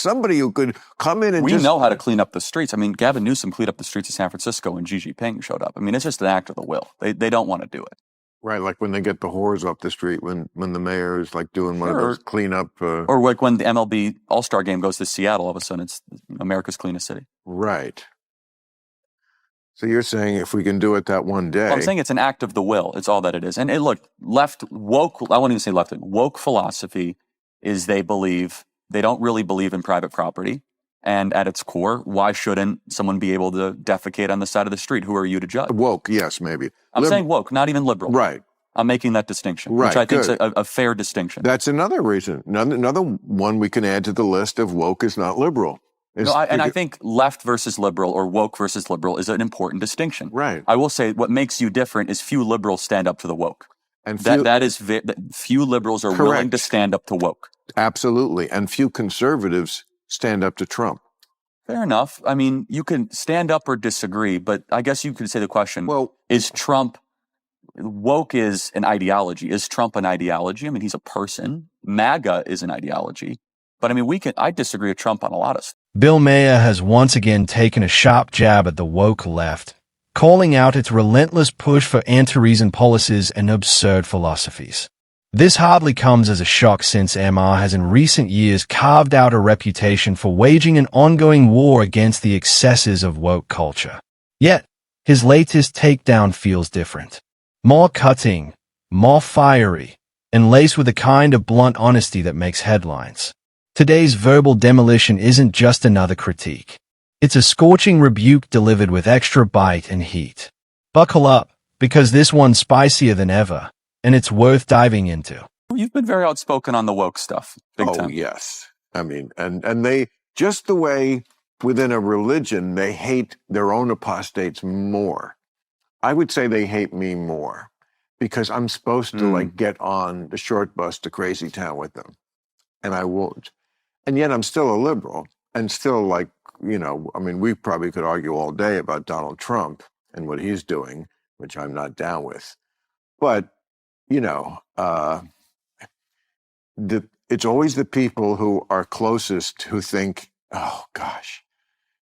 somebody who could come in and We know how to clean up the streets. I mean, Gavin Newsom cleaned up the streets of San Francisco when Xi Jinping showed up. I mean, it's just an act of the will. They don't want to do it. Right, like when they get the whores off the street, when the mayor is like doing one of those cleanup. Or like when the MLB All-Star game goes to Seattle, all of a sudden it's America's cleanest city. Right. So you're saying if we can do it that one day. Well, I'm saying it's an act of the will. It's all that it is. And look, woke, I won't even say left, woke philosophy is they don't really believe in private property. And at its core, why shouldn't someone be able to defecate on the side of the street? Who are you to judge? Woke, yes, maybe. I'm saying woke, not even liberal. Right. I'm making that distinction, right, which I think is a fair distinction. That's another reason. Another one we can add to the list of woke is not liberal. I think left versus liberal or woke versus liberal is an important distinction. Right. I will say what makes you different is few liberals stand up to the woke. And few liberals are willing to stand up to woke. Absolutely. And few conservatives stand up to Trump. Fair enough. I mean, you can stand up or disagree, but I guess you could say the question, is Trump, woke is an ideology. Is Trump an ideology? I mean, he's a person. MAGA is an ideology. But I mean, I disagree with Trump on a lot of stuff. Bill Maher has once again taken a sharp jab at the woke left, calling out its relentless push for anti-reason policies and absurd philosophies. This hardly comes as a shock since Maher has in recent years carved out a reputation for waging an ongoing war against the excesses of woke culture. Yet, his latest takedown feels different. More cutting, more fiery, and laced with the kind of blunt honesty that makes headlines. Today's verbal demolition isn't just another critique. It's a scorching rebuke delivered with extra bite and heat. Buckle up, because this one's spicier than ever. And it's worth diving into. You've been very outspoken on the woke stuff. Big time. Oh, yes. I mean, and they, just the way within a religion, they hate their own apostates more. I would say they hate me more because I'm supposed to like get on the short bus to Crazy Town with them. And I won't. And yet I'm still a liberal and still like, I mean, we probably could argue all day about Donald Trump and what he's doing, which I'm not down with. But it's always the people who are closest who think, oh, gosh,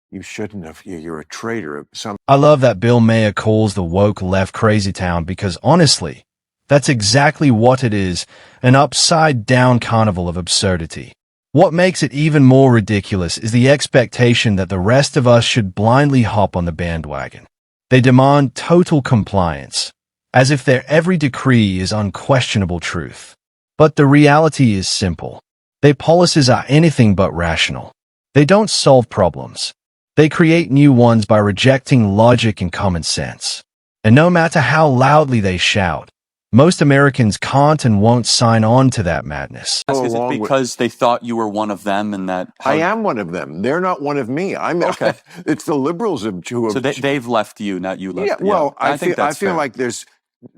you shouldn't have, you're a traitor. I love that Bill Maher calls the woke left crazy town because honestly, that's exactly what it is, an upside-down carnival of absurdity. What makes it even more ridiculous is the expectation that the rest of us should blindly hop on the bandwagon. They demand total compliance, as if their every decree is unquestionable truth. But the reality is simple. Their policies are anything but rational. They don't solve problems. They create new ones by rejecting logic and common sense. And no matter how loudly they shout, most Americans can't and won't sign on to that madness. Is it because they thought you were one of them and that... I am one of them. They're not one of me. Okay. It's the liberals who have... So they've left you, not you left them. Yeah, well, I feel like there's...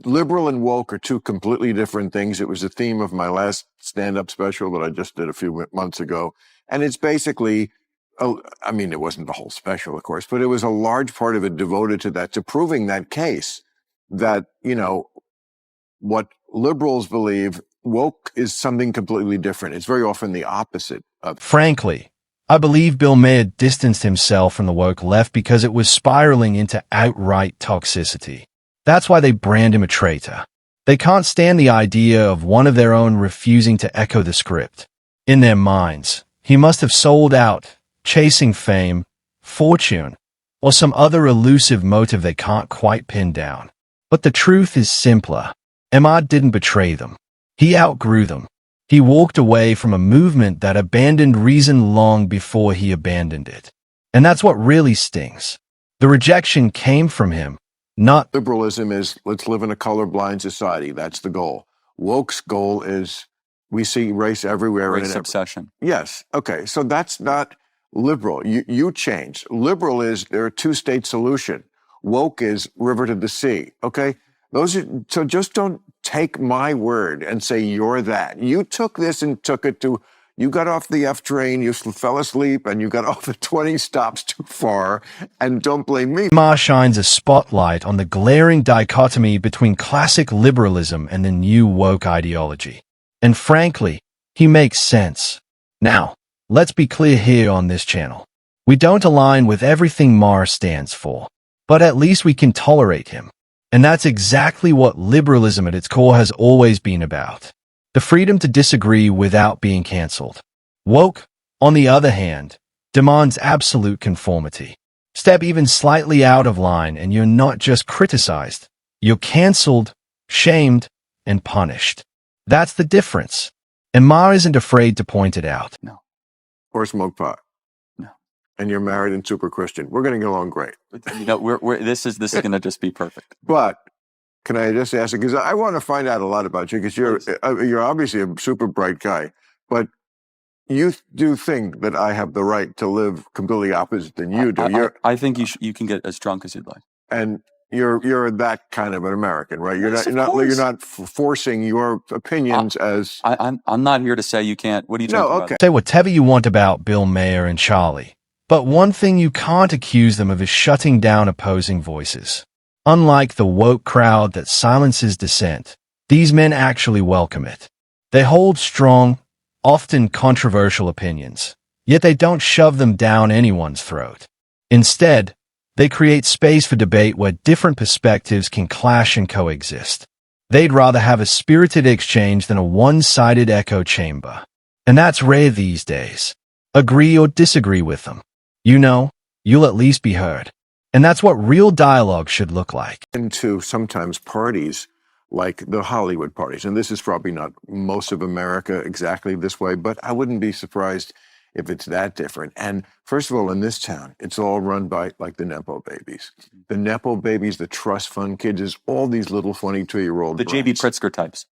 Liberal and woke are two completely different things. It was the theme of my last stand-up special that I just did a few months ago. And it's basically, I mean, it wasn't the whole special, of course, but it was a large part of it devoted to that, to proving that case that, what liberals believe, woke is something completely different. It's very often the opposite of. Frankly, I believe Bill Maher distanced himself from the woke left because it was spiraling into outright toxicity. That's why they brand him a traitor. They can't stand the idea of one of their own refusing to echo the script. In their minds, he must have sold out, chasing fame, fortune, or some other elusive motive they can't quite pin down. But the truth is simpler. Maher didn't betray them. He outgrew them. He walked away from a movement that abandoned reason long before he abandoned it. And that's what really stings. The rejection came from him. Not liberalism is let's live in a colorblind society. That's the goal. Woke's goal is we see race everywhere. Race obsession. Yes. Okay. So that's not liberal. You changed. Liberal is there a two-state solution. Woke is river to the sea. Okay. So just don't take my word and say you're that. You took this and took it to. You got off the F train, you fell asleep, and you got off at 20 stops too far, and don't blame me. Maher shines a spotlight on the glaring dichotomy between classic liberalism and the new woke ideology. And frankly, he makes sense. Now, let's be clear here on this channel. We don't align with everything Maher stands for, but at least we can tolerate him. And that's exactly what liberalism at its core has always been about. The freedom to disagree without being cancelled. Woke, on the other hand, demands absolute conformity. Step even slightly out of line and you're not just criticized, you're cancelled, shamed, and punished. That's the difference. And Maher isn't afraid to point it out. No. Or smoke pot. No. And you're married and super Christian. We're going to get along great. You know, this is going to just be perfect. But can I just ask you, because I want to find out a lot about you, because you're obviously a super bright guy, but you do think that I have the right to live completely opposite than you do. I think you can get as drunk as you'd like. And you're that kind of an American, right? You're not forcing your opinions as. I'm not here to say you can't. What are you talking about? Say whatever you want about Bill Maher and Charlie, but one thing you can't accuse them of is shutting down opposing voices. Unlike the woke crowd that silences dissent, these men actually welcome it. They hold strong, often controversial opinions, yet they don't shove them down anyone's throat. Instead, they create space for debate where different perspectives can clash and coexist. They'd rather have a spirited exchange than a one-sided echo chamber. And that's rare these days. Agree or disagree with them. You know, you'll at least be heard. And that's what real dialogue should look like. Into sometimes parties like the Hollywood parties. And this is probably not most of America exactly this way, but I wouldn't be surprised if it's that different. And first of all, in this town, it's all run by like the Nepo babies. The Nepo babies, the trust fund kids, is all these little 22-year-old The J.B. Pritzker types.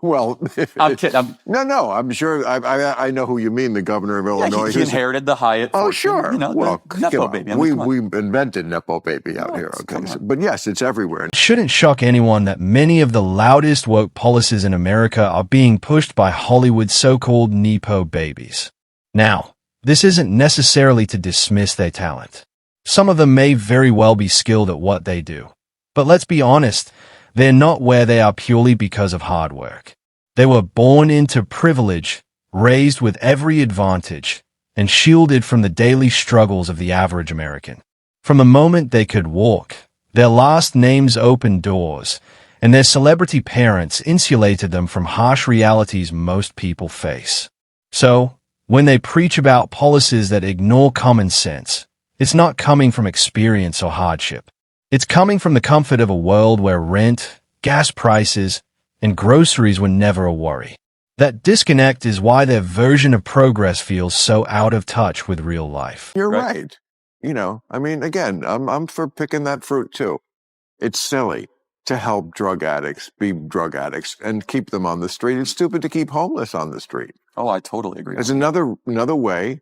Well, I'm kidding. No, I'm sure. I know who you mean. The governor of Illinois. He inherited the Hyatt. Oh, fortune, sure. You know, well, Nepo baby. We invented Nepo baby out here. Okay, but yes, it's everywhere. It shouldn't shock anyone that many of the loudest woke policies in America are being pushed by Hollywood's so-called Nepo babies. Now, this isn't necessarily to dismiss their talent. Some of them may very well be skilled at what they do. But let's be honest, they're not where they are purely because of hard work. They were born into privilege, raised with every advantage, and shielded from the daily struggles of the average American. From the moment they could walk, their last names opened doors, and their celebrity parents insulated them from harsh realities most people face. So, when they preach about policies that ignore common sense, it's not coming from experience or hardship. It's coming from the comfort of a world where rent, gas prices, and groceries were never a worry. That disconnect is why their version of progress feels so out of touch with real life. You're right. You know, I mean, again, I'm for picking that fruit too. It's silly to help drug addicts be drug addicts and keep them on the street. It's stupid to keep homeless on the street. Oh, I totally agree. There's another way.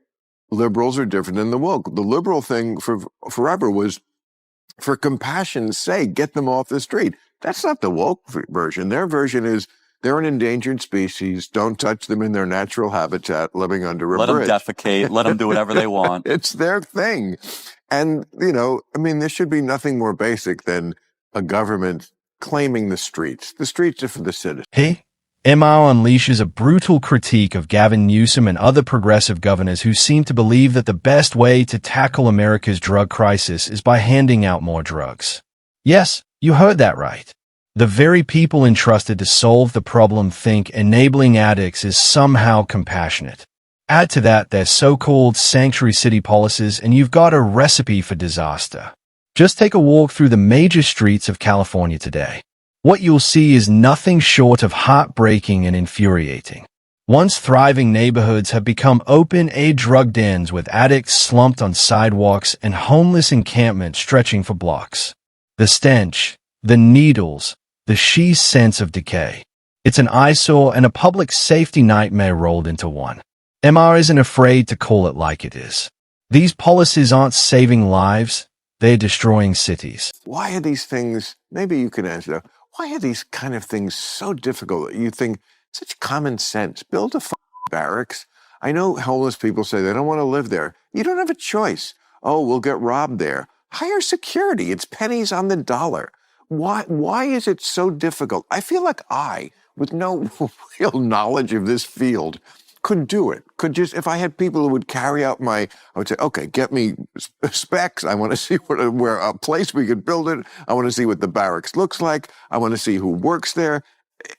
Liberals are different than the woke. The liberal thing forever was, for compassion's sake, get them off the street. That's not the woke version. Their version is they're an endangered species. Don't touch them in their natural habitat, living under a bridge. Let them defecate. Let them do whatever they want. It's their thing. And, you know, I mean, there should be nothing more basic than a government claiming the streets. The streets are for the citizens. Hey, Maher unleashes a brutal critique of Gavin Newsom and other progressive governors who seem to believe that the best way to tackle America's drug crisis is by handing out more drugs. Yes, you heard that right. The very people entrusted to solve the problem think enabling addicts is somehow compassionate. Add to that their so-called sanctuary city policies and you've got a recipe for disaster. Just take a walk through the major streets of California today. What you'll see is nothing short of heartbreaking and infuriating. Once thriving neighborhoods have become open-air drug dens with addicts slumped on sidewalks and homeless encampments stretching for blocks. The stench, the needles, the sheer sense of decay. It's an eyesore and a public safety nightmare rolled into one. Maher isn't afraid to call it like it is. These policies aren't saving lives, they're destroying cities. Why are these things, maybe you can answer that, why are these kind of things so difficult? You think, such common sense, build a barracks. I know homeless people say they don't want to live there. You don't have a choice. Oh, we'll get robbed there. Hire security. It's pennies on the dollar. Why is it so difficult? I feel like with no real knowledge of this field, could do it. Could just, if I had people who would carry out I would say, okay, get me specs. I want to see where a place we could build it. I want to see what the barracks looks like. I want to see who works there.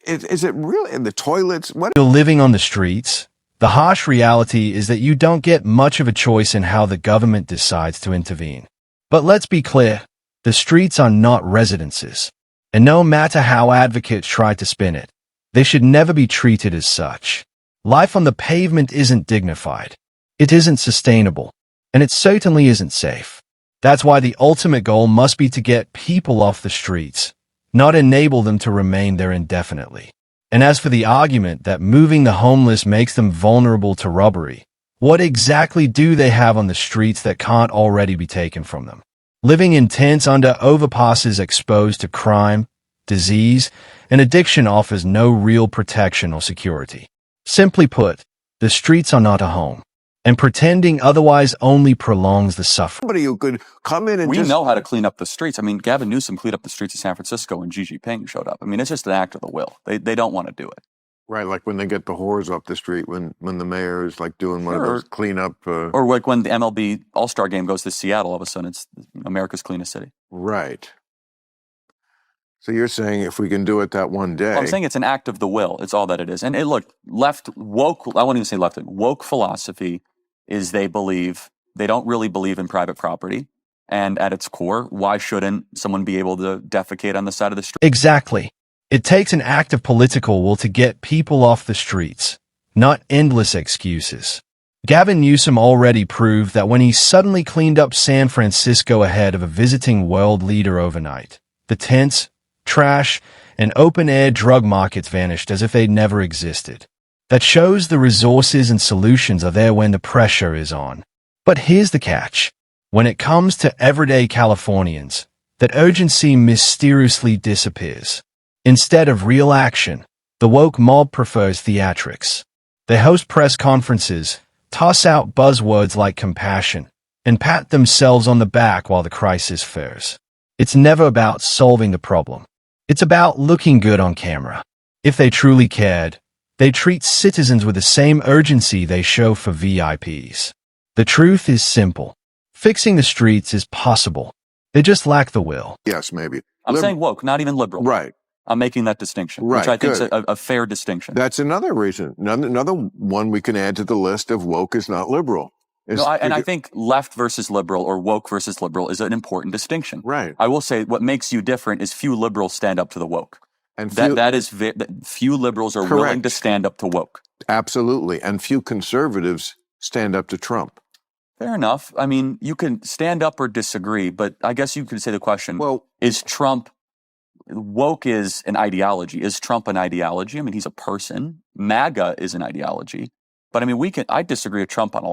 Is it really in the toilets? What? You're living on the streets. The harsh reality is that you don't get much of a choice in how the government decides to intervene. But let's be clear, the streets are not residences. And no matter how advocates try to spin it, they should never be treated as such. Life on the pavement isn't dignified. It isn't sustainable. And it certainly isn't safe. That's why the ultimate goal must be to get people off the streets, not enable them to remain there indefinitely. And as for the argument that moving the homeless makes them vulnerable to robbery, what exactly do they have on the streets that can't already be taken from them? Living in tents under overpasses exposed to crime, disease, and addiction offers no real protection or security. Simply put, the streets are not a home, and pretending otherwise only prolongs the suffering. Somebody who could come in and we know how to clean up the streets. I mean, Gavin Newsom cleaned up the streets of San Francisco when Xi Jinping showed up. I mean, it's just an act of the will. They don't want to do it. Right, like when they get the whores off the street, when the mayor is like doing one of those cleanup. Or like when the MLB All-Star game goes to Seattle, all of a sudden it's America's cleanest city. Right. So you're saying if we can do it that one day. Well, I'm saying it's an act of the will. It's all that it is. And look, woke, I won't even say left, woke philosophy is they don't really believe in private property. And at its core, why shouldn't someone be able to defecate on the side of the street? Exactly. It takes an act of political will to get people off the streets, not endless excuses. Gavin Newsom already proved that when he suddenly cleaned up San Francisco ahead of a visiting world leader overnight, the tents, trash, and open-air drug markets vanished as if they'd never existed. That shows the resources and solutions are there when the pressure is on. But here's the catch. When it comes to everyday Californians, that urgency mysteriously disappears. Instead of real action, the woke mob prefers theatrics. They host press conferences, toss out buzzwords like compassion, and pat themselves on the back while the crisis fares. It's never about solving the problem. It's about looking good on camera. If they truly cared, they treat citizens with the same urgency they show for VIPs. The truth is simple. Fixing the streets is possible. They just lack the will. Yes, maybe. I'm saying woke, not even liberal. Right. I'm making that distinction, Right, which I think is good. a fair distinction. That's another reason. Another one we can add to the list of woke is not liberal. I think left versus liberal or woke versus liberal is an important distinction. Right. I will say what makes you different is few liberals stand up to the woke. And few liberals are willing to stand up to woke. Absolutely. And few conservatives stand up to Trump. Fair enough. I mean, you can stand up or disagree, but I guess you could say the question, is Trump, woke is an ideology. Is Trump an ideology? I mean, he's a person. MAGA is an ideology. But I mean, I disagree with Trump on a lot.